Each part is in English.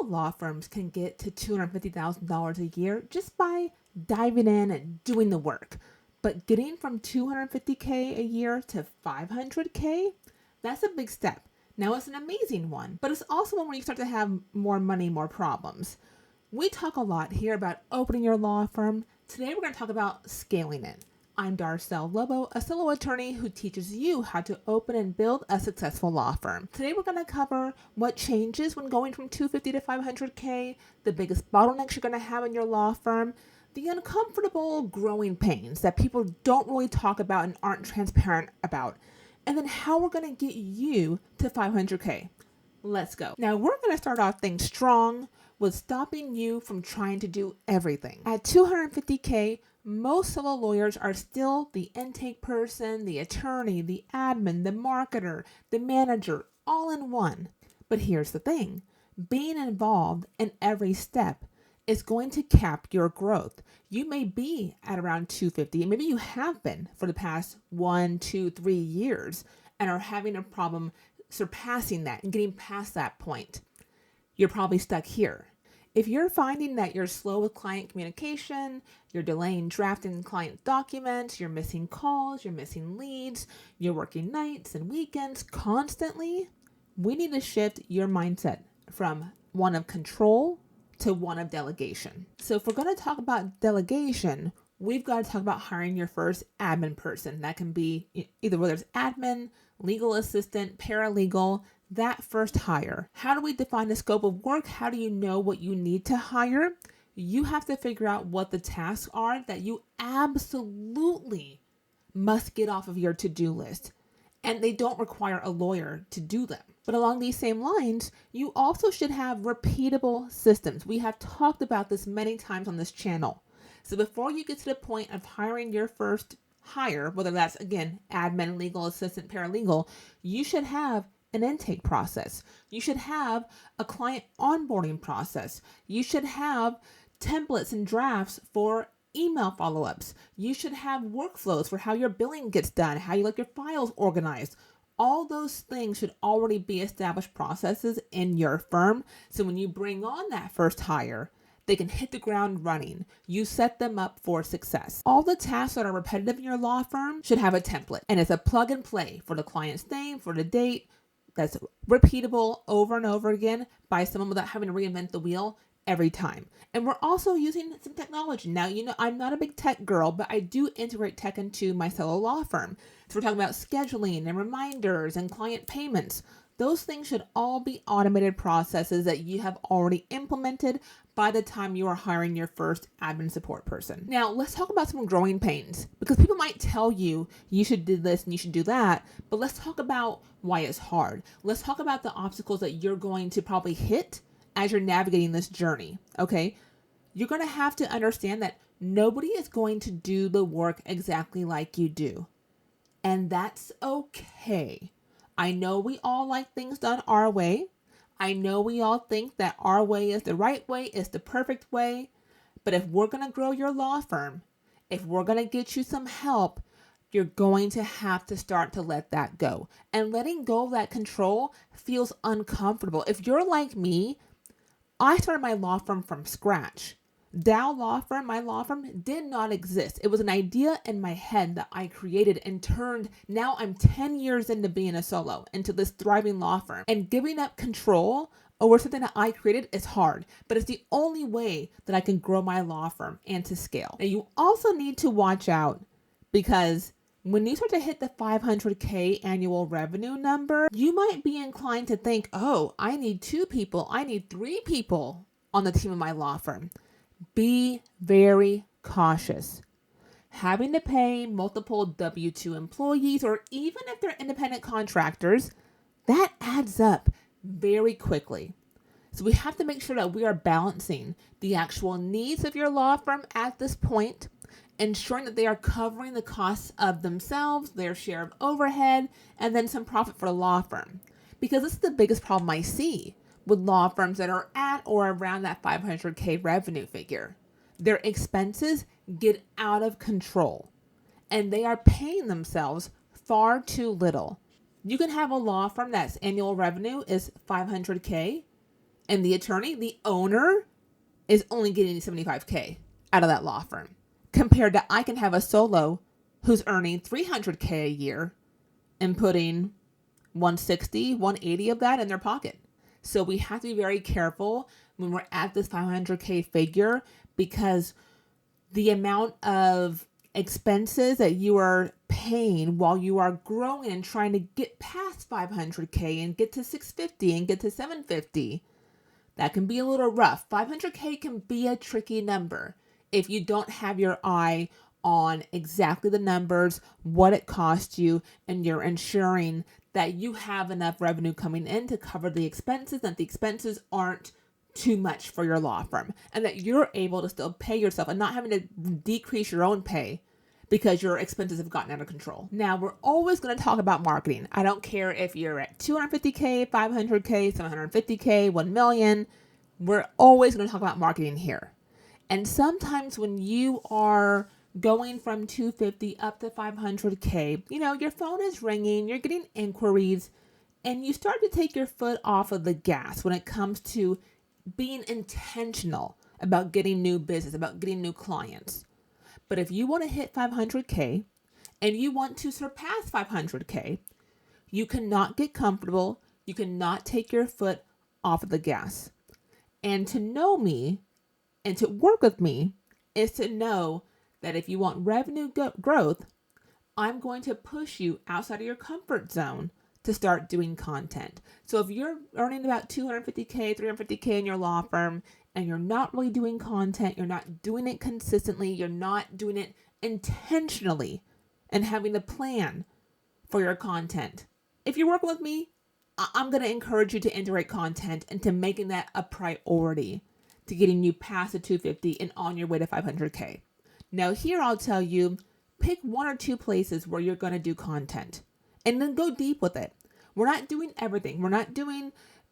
of law firms can get to $250,000 a year just by diving in and doing the work. But getting from $250K a year to $500K, that's a big step. Now it's an amazing one, but it's also one where you start to have more money, more problems. We talk a lot here about opening your law firm. Today we're going to talk about scaling it. I'm Darcel Lobo, a solo attorney who teaches you how to open and build a successful law firm. Today we're going to cover what changes when going from $250 to $500K, the biggest bottlenecks you're going to have in your law firm, the uncomfortable growing pains that people don't really talk about and aren't transparent about, and then how we're going to get you to $500K. Let's go. Now we're going to start off things strong with stopping you from trying to do everything. At $250K, most solo lawyers are still the intake person, the attorney, the admin, the marketer, the manager, all in one. But here's the thing. Being involved in every step is going to cap your growth. You may be at around 250, and maybe you have been for the past 1, 2, 3 years and are having a problem surpassing that and getting past that point. You're probably stuck here. If you're finding that you're slow with client communication, you're delaying drafting client documents, you're missing calls, you're missing leads, you're working nights and weekends constantly, we need to shift your mindset from one of control to one of delegation. So if we're going to talk about delegation, we've got to talk about hiring your first admin person. That can be either whether it's admin, legal assistant, paralegal, that first hire. How do we define the scope of work? How do you know what you need to hire? You have to figure out what the tasks are that you absolutely must get off of your to-do list. And they don't require a lawyer to do them. But along these same lines, you also should have repeatable systems. We have talked about this many times on this channel. So before you get to the point of hiring your first hire, whether that's, again, admin, legal assistant, paralegal, you should have an intake process. You should have a client onboarding process. You should have templates and drafts for email follow-ups. You should have workflows for how your billing gets done, how you like your files organized. All those things should already be established processes in your firm. So when you bring on that first hire, they can hit the ground running. You set them up for success. All the tasks that are repetitive in your law firm should have a template, and it's a plug and play for the client's name, for the date, that's repeatable over and over again by someone without having to reinvent the wheel every time. And we're also using some technology. Now, I'm not a big tech girl, but I do integrate tech into my solo law firm. So we're talking about scheduling and reminders and client payments. Those things should all be automated processes that you have already implemented by the time you are hiring your first admin support person. Now, let's talk about some growing pains, because people might tell you you should do this and you should do that, but let's talk about why it's hard. Let's talk about the obstacles that you're going to probably hit as you're navigating this journey, okay? You're going to have to understand that nobody is going to do the work exactly like you do, and that's okay. I know we all like things done our way. I know we all think that our way is the right way, is the perfect way. But if we're going to grow your law firm, if we're going to get you some help, you're going to have to start to let that go. And letting go of that control feels uncomfortable. If you're like me, I started my law firm from scratch. Dow Law Firm, my law firm, did not exist. It was an idea in my head that I created and turned. Now I'm 10 years into being a solo, into this thriving law firm. And giving up control over something that I created is hard, but it's the only way that I can grow my law firm and to scale. Now you also need to watch out, because when you start to hit the $500K annual revenue number, you might be inclined to think, oh, I need 2 people, I need 3 people on the team of my law firm. Be very cautious. Having to pay multiple W-2 employees, or even if they're independent contractors, that adds up very quickly. So we have to make sure that we are balancing the actual needs of your law firm at this point, ensuring that they are covering the costs of themselves, their share of overhead, and then some profit for the law firm. Because this is the biggest problem I see with law firms that are at or around that $500K revenue figure. Their expenses get out of control, and they are paying themselves far too little. You can have a law firm that's annual revenue is $500K, And the attorney, the owner, is only getting 75K out of that law firm, compared to I can have a solo who's earning 300K a year and putting 160, 180 of that in their pocket. So we have to be very careful when we're at this 500K figure, because the amount of expenses that you are paying while you are growing and trying to get past 500K and get to 650 and get to 750, that can be a little rough. 500K can be a tricky number if you don't have your eye on exactly the numbers, what it costs you, and you're ensuring that you have enough revenue coming in to cover the expenses, that the expenses aren't too much for your law firm, and that you're able to still pay yourself and not having to decrease your own pay because your expenses have gotten out of control. Now, we're always going to talk about marketing. I don't care if you're at 250K, 500K, 750K, 1 million. We're always going to talk about marketing here. And sometimes when you are going from 250 up to 500K, your phone is ringing, you're getting inquiries, and you start to take your foot off of the gas when it comes to being intentional about getting new business, about getting new clients. But if you want to hit 500K and you want to surpass 500K, you cannot get comfortable. You cannot take your foot off of the gas. And to know me and to work with me is to know that if you want revenue growth, I'm going to push you outside of your comfort zone to start doing content. So if you're earning about 250K, 350K in your law firm, and you're not really doing content, you're not doing it consistently, you're not doing it intentionally and having a plan for your content. If you're working with me, I'm going to encourage you to integrate content and to making that a priority to getting you past the 250 and on your way to 500K. Now here I'll tell you, pick 1 or 2 places where you're going to do content and then go deep with it. We're not doing everything. We're not doing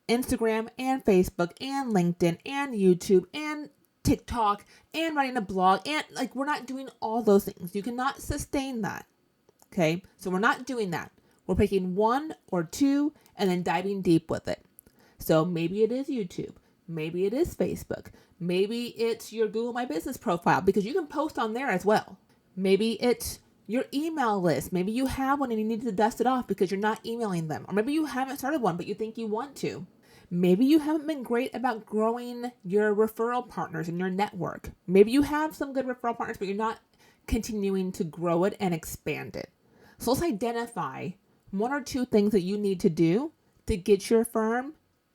Instagram and Facebook and LinkedIn and YouTube and TikTok and writing a blog, and we're not doing all those things. You cannot sustain that. Okay? So we're not doing that. We're picking 1 or 2 and then diving deep with it. So maybe it is YouTube. Maybe it is Facebook. Maybe it's your Google My Business profile, because you can post on there as well. Maybe it's your email list. Maybe you have one and you need to dust it off because you're not emailing them. Or maybe you haven't started one, but you think you want to. Maybe you haven't been great about growing your referral partners and your network. Maybe you have some good referral partners, but you're not continuing to grow it and expand it. So let's identify 1 or 2 things that you need to do to get your firm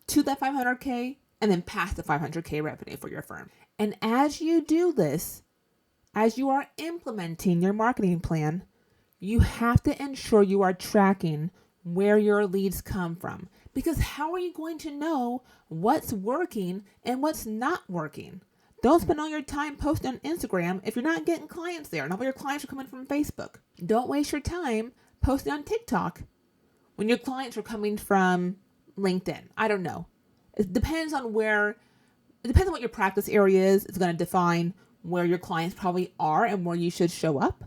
to that 500K and then past the 500K revenue for your firm. And as you do this, as you are implementing your marketing plan, you have to ensure you are tracking where your leads come from. Because how are you going to know what's working and what's not working? Don't spend all your time posting on Instagram if you're not getting clients there. Not all your clients are coming from Facebook. Don't waste your time posting on TikTok when your clients are coming from LinkedIn. I don't know. It depends on what your practice area is. It's going to define where your clients probably are and where you should show up.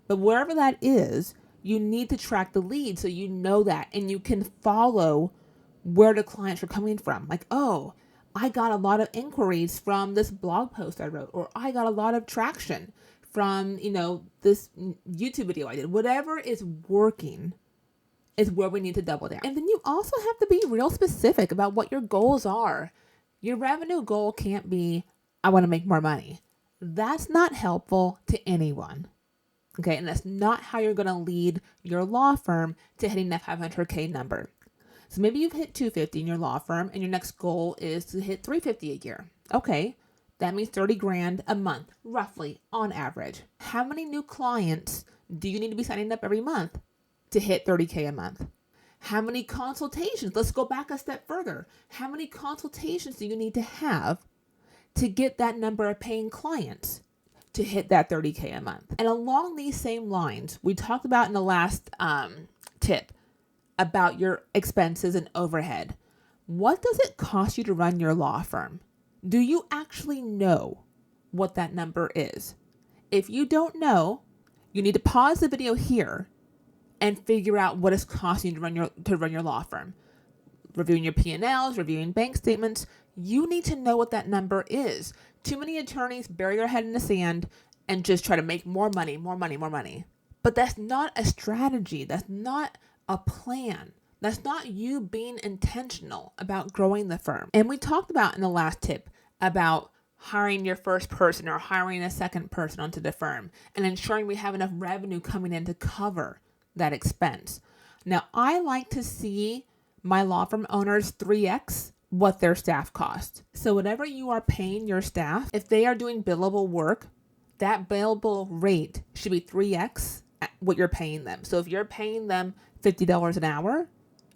But wherever that is, you need to track the lead so you know that and you can follow where the clients are coming from. Like, oh, I got a lot of inquiries from this blog post I wrote, or I got a lot of traction from, this YouTube video I did. Whatever is working is where we need to double down. And then you also have to be real specific about what your goals are. Your revenue goal can't be, I want to make more money. That's not helpful to anyone. Okay, and that's not how you're going to lead your law firm to hitting that 500K number. So maybe you've hit 250 in your law firm and your next goal is to hit 350 a year. Okay, that means 30 grand a month, roughly on average. How many new clients do you need to be signing up every month to hit 30K a month? How many consultations? Let's go back a step further. How many consultations do you need to have to get that number of paying clients to hit that 30K a month? And along these same lines, we talked about in the last tip about your expenses and overhead. What does it cost you to run your law firm? Do you actually know what that number is? If you don't know, you need to pause the video here and figure out what it's costing you to run your law firm. Reviewing your P&Ls, reviewing bank statements. You need to know what that number is. Too many attorneys bury their head in the sand and just try to make more money, more money, more money. But that's not a strategy. That's not a plan. That's not you being intentional about growing the firm. And we talked about in the last tip about hiring your first person or hiring a second person onto the firm and ensuring we have enough revenue coming in to cover that expense. Now, I like to see my law firm owners 3x what their staff cost. So whatever you are paying your staff, if they are doing billable work, that billable rate should be 3x what you're paying them. So if you're paying them $50 an hour,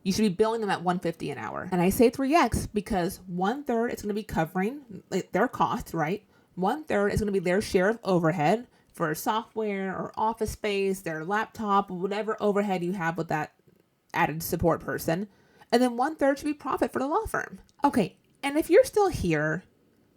you should be billing them at $150 an hour. And I say 3x because 1/3 is going to be covering their costs, right? 1/3 is going to be their share of overhead for software or office space, their laptop, whatever overhead you have with that added support person. And then 1/3 should be profit for the law firm. Okay, and if you're still here,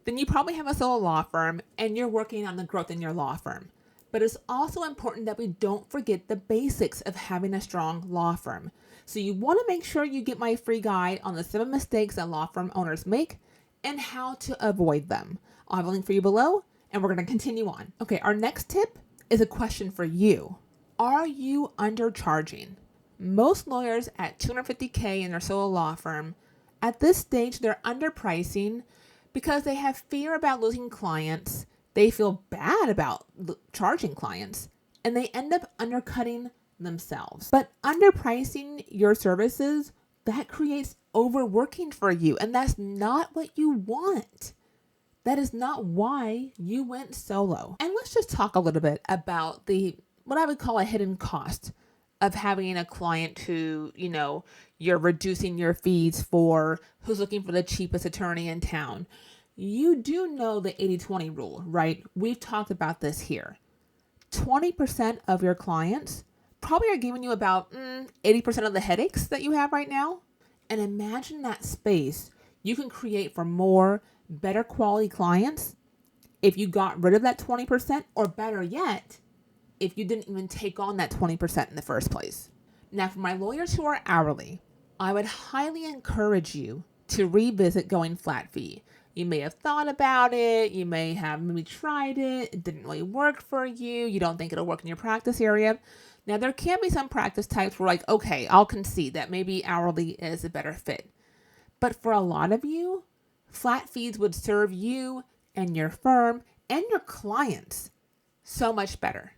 then you probably have a solo law firm and you're working on the growth in your law firm. But it's also important that we don't forget the basics of having a strong law firm. So you want to make sure you get my free guide on the 7 mistakes that law firm owners make and how to avoid them. I'll have a link for you below, and we're going to continue on. Okay, our next tip is a question for you. Are you undercharging? Most lawyers at $250K in their solo law firm, at this stage, they're underpricing because they have fear about losing clients. They feel bad about charging clients, and they end up undercutting themselves. But underpricing your services, that creates overworking for you, and that's not what you want. That is not why you went solo. And let's just talk a little bit about what I would call a hidden cost of having a client who, you're reducing your fees for, who's looking for the cheapest attorney in town. You do know the 80-20 rule, right? We've talked about this here. 20% of your clients probably are giving you about 80% of the headaches that you have right now. And imagine that space you can create for more, better quality clients if you got rid of that 20%, or better yet, if you didn't even take on that 20% in the first place. Now, for my lawyers who are hourly, I would highly encourage you to revisit going flat fee. You may have thought about it. You may have maybe tried it. It didn't really work for you. You don't think it'll work in your practice area. Now, there can be some practice types where okay, I'll concede that maybe hourly is a better fit. But for a lot of you, flat fees would serve you and your firm and your clients so much better.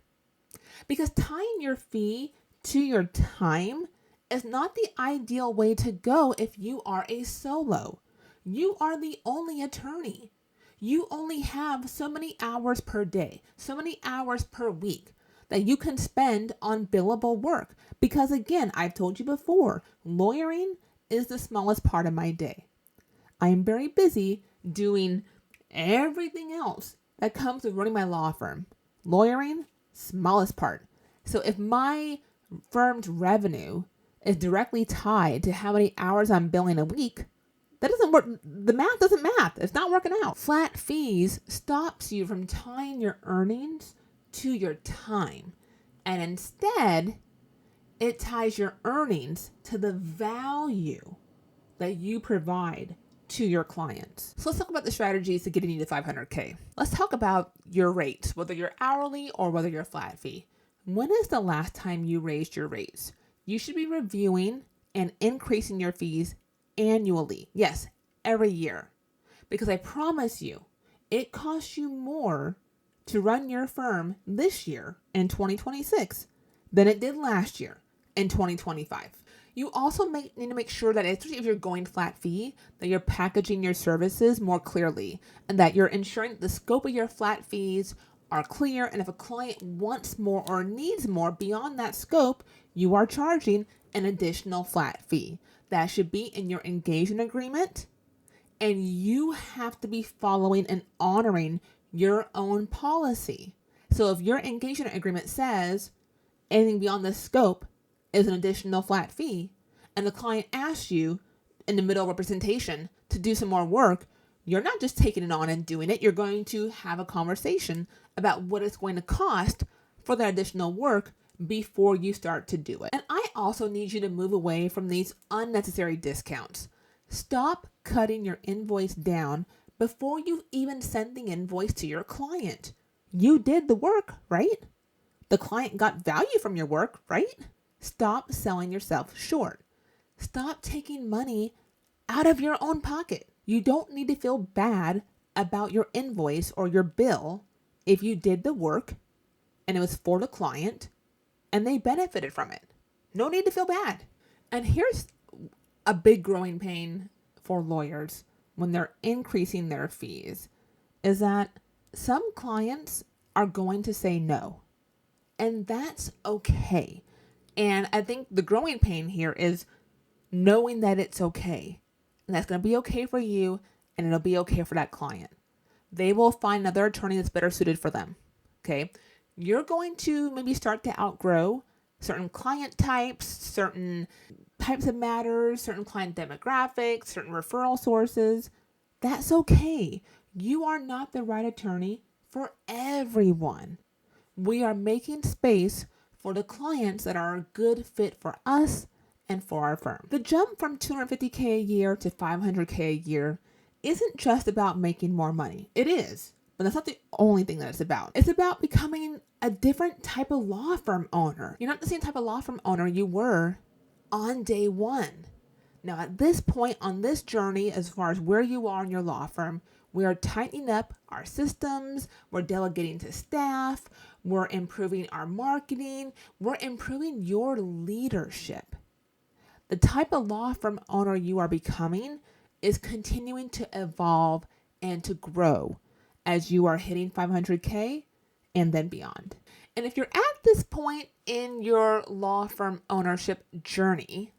Because tying your fee to your time is not the ideal way to go if you are a solo. You are the only attorney. You only have so many hours per day, so many hours per week that you can spend on billable work. Because again, I've told you before, lawyering is the smallest part of my day. I am very busy doing everything else that comes with running my law firm. Lawyering, smallest part. So if my firm's revenue is directly tied to how many hours I'm billing a week, that doesn't work. The math doesn't math. It's not working out. Flat fees stops you from tying your earnings to your time. And instead, it ties your earnings to the value that you provide to your clients. So let's talk about the strategies to getting you to 500K. Let's talk about your rates, whether you're hourly or whether you're flat fee. When is the last time you raised your rates? You should be reviewing and increasing your fees annually. Yes, every year. Because I promise you, it costs you more to run your firm this year in 2026 than it did last year in 2025. You also need to make sure that, especially if you're going flat fee, that you're packaging your services more clearly and that you're ensuring that the scope of your flat fees are clear. And if a client wants more or needs more beyond that scope, you are charging an additional flat fee. That should be in your engagement agreement, and you have to be following and honoring your own policy. So if your engagement agreement says anything beyond this scope is an additional flat fee, and the client asks you in the middle of a presentation to do some more work, you're not just taking it on and doing it. You're going to have a conversation about what it's going to cost for that additional work before you start to do it. And I also need you to move away from these unnecessary discounts. Stop cutting your invoice down before you even send the invoice to your client. You did the work, right? The client got value from your work, right? Stop selling yourself short. Stop taking money out of your own pocket. You don't need to feel bad about your invoice or your bill if you did the work and it was for the client and they benefited from it. No need to feel bad. And here's a big growing pain for lawyers when they're increasing their fees is that some clients are going to say no. And that's okay. And I think the growing pain here is knowing that it's okay. And that's going to be okay for you and it'll be okay for that client. They will find another attorney that's better suited for them. Okay. You're going to maybe start to outgrow certain client types, certain types of matters, certain client demographics, certain referral sources. That's okay. You are not the right attorney for everyone. We are making space for the clients that are a good fit for us and for our firm. The jump from $250K a year to $500K a year isn't just about making more money. It is, but that's not the only thing that it's about. It's about becoming a different type of law firm owner. You're not the same type of law firm owner you were on day one. Now, at this point on this journey, as far as where you are in your law firm, we are tightening up our systems, we're delegating to staff, we're improving our marketing, we're improving your leadership. The type of law firm owner you are becoming is continuing to evolve and to grow as you are hitting 500K and then beyond. And if you're at this point in your law firm ownership journey,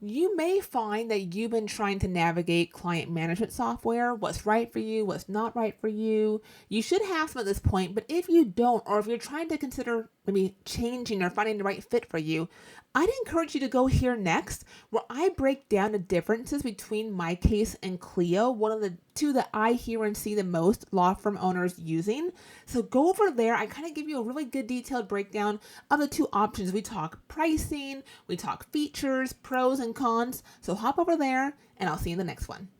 you may find that you've been trying to navigate client management software, what's right for you, what's not right for you. You should have some at this point, but if you don't, or if you're trying to consider maybe changing or finding the right fit for you, I'd encourage you to go here next, where I break down the differences between my case and Clio, one of the two that I hear and see the most law firm owners using. So go over there. I kind of give you a really good detailed breakdown of the two options. We talk pricing, we talk features, pros and cons. So hop over there and I'll see you in the next one.